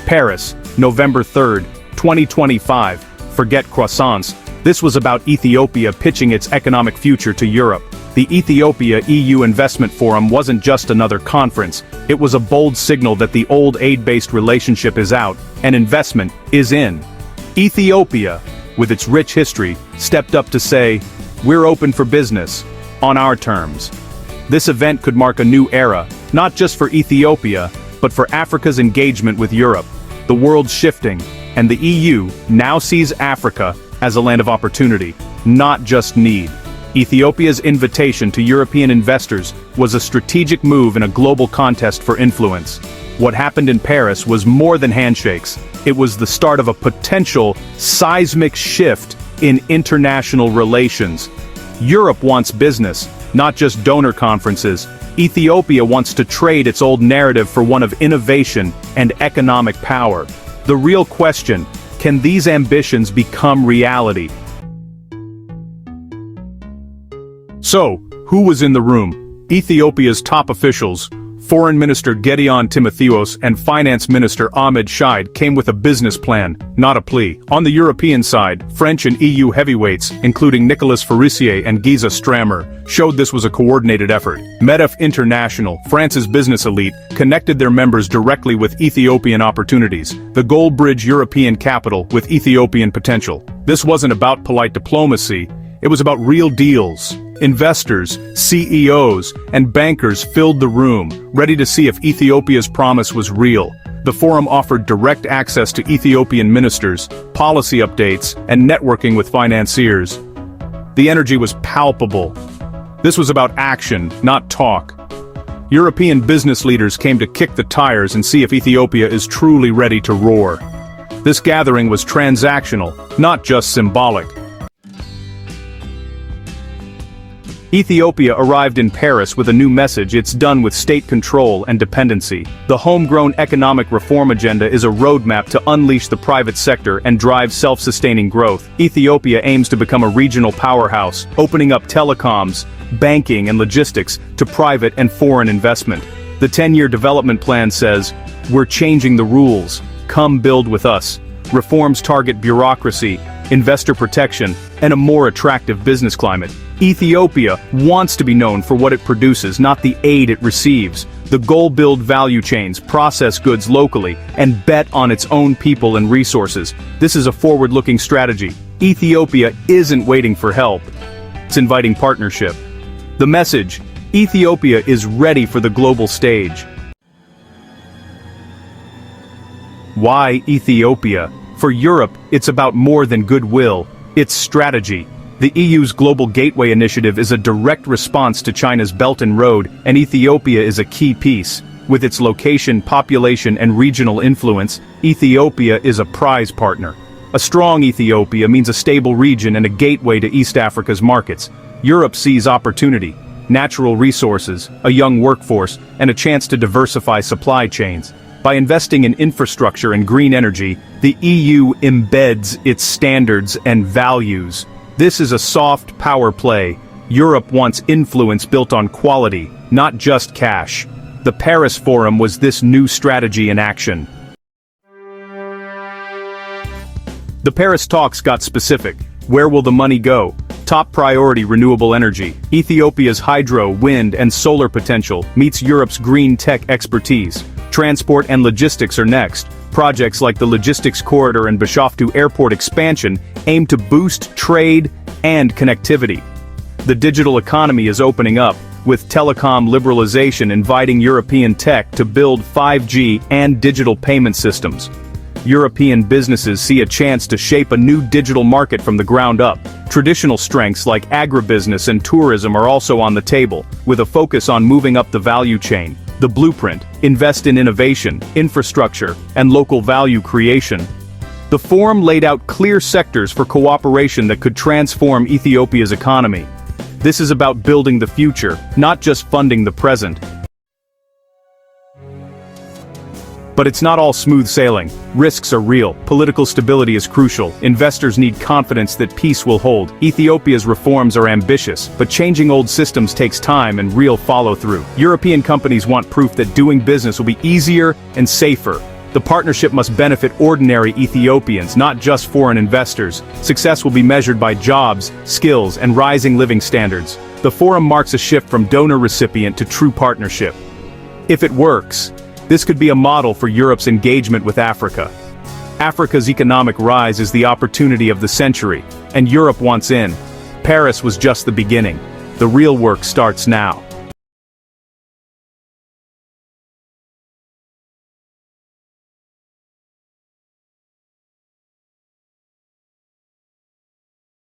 Paris, November 3rd, 2025. Forget croissants. This was about Ethiopia pitching its economic future to Europe. The Ethiopia-EU Investment Forum wasn't just another conference, it was a bold signal that the old aid-based relationship is out, and investment is in. Ethiopia, with its rich history, stepped up to say, "We're open for business, on our terms." This event could mark a new era, not just for Ethiopia, but for Africa's engagement with Europe. The world's shifting, and the EU now sees Africa as a land of opportunity, not just need. Ethiopia's invitation to European investors was a strategic move in a global contest for influence. What happened in Paris was more than handshakes. It was the start of a potential seismic shift in international relations. Europe wants business, not just donor conferences. Ethiopia wants to trade its old narrative for one of innovation and economic power. The real question, can these ambitions become reality? So, who was in the room? Ethiopia's top officials, Foreign Minister Gideon Timotheos and Finance Minister Ahmed Shide came with a business plan, not a plea. On the European side, French and EU heavyweights, including Nicolas Forissier and Giza Strammer, showed this was a coordinated effort. Medef International, France's business elite, connected their members directly with Ethiopian opportunities, the Gold Bridge European capital with Ethiopian potential. This wasn't about polite diplomacy, it was about real deals. Investors, CEOs, and bankers filled the room, ready to see if Ethiopia's promise was real. The forum offered direct access to Ethiopian ministers, policy updates, and networking with financiers. The energy was palpable. This was about action, not talk. European business leaders came to kick the tires and see if Ethiopia is truly ready to roar. This gathering was transactional, not just symbolic. Ethiopia arrived in Paris with a new message: it's done with state control and dependency. The homegrown economic reform agenda is a roadmap to unleash the private sector and drive self-sustaining growth. Ethiopia aims to become a regional powerhouse, opening up telecoms, banking and logistics to private and foreign investment. The 10-year development plan says, "We're changing the rules. Come build with us." Reforms target bureaucracy, investor protection, and a more attractive business climate. Ethiopia wants to be known for what it produces, not the aid it receives. The goal: build value chains, process goods locally, and bet on its own people and resources. This is a forward-looking strategy. Ethiopia isn't waiting for help. It's inviting partnership. The message: Ethiopia is ready for the global stage. Why Ethiopia? For Europe, it's about more than goodwill, it's strategy. The EU's Global Gateway Initiative is a direct response to China's Belt and Road, and Ethiopia is a key piece. With its location, population, and regional influence, Ethiopia is a prize partner. A strong Ethiopia means a stable region and a gateway to East Africa's markets. Europe sees opportunity, natural resources, a young workforce, and a chance to diversify supply chains. By investing in infrastructure and green energy, the EU embeds its standards and values. This is a soft power play. Europe wants influence built on quality, not just cash. The Paris Forum was this new strategy in action. The Paris talks got specific. Where will the money go? Top priority: renewable energy. Ethiopia's hydro, wind, and solar potential meets Europe's green tech expertise. Transport and logistics are next. Projects like the Logistics Corridor and Bishoftu Airport expansion aim to boost trade and connectivity. The digital economy is opening up, with telecom liberalization inviting European tech to build 5G and digital payment systems. European businesses see a chance to shape a new digital market from the ground up. Traditional strengths like agribusiness and tourism are also on the table, with a focus on moving up the value chain. The blueprint: invest in innovation, infrastructure, and local value creation. The forum laid out clear sectors for cooperation that could transform Ethiopia's economy. This is about building the future, not just funding the present. But it's not all smooth sailing. Risks are real. Political stability is crucial. Investors need confidence that peace will hold. Ethiopia's reforms are ambitious, but changing old systems takes time and real follow-through. European companies want proof that doing business will be easier and safer. The partnership must benefit ordinary Ethiopians, not just foreign investors. Success will be measured by jobs, skills, and rising living standards. The forum marks a shift from donor-recipient to true partnership. If it works, this could be a model for Europe's engagement with Africa. Africa's economic rise is the opportunity of the century, and Europe wants in. Paris was just the beginning. The real work starts now.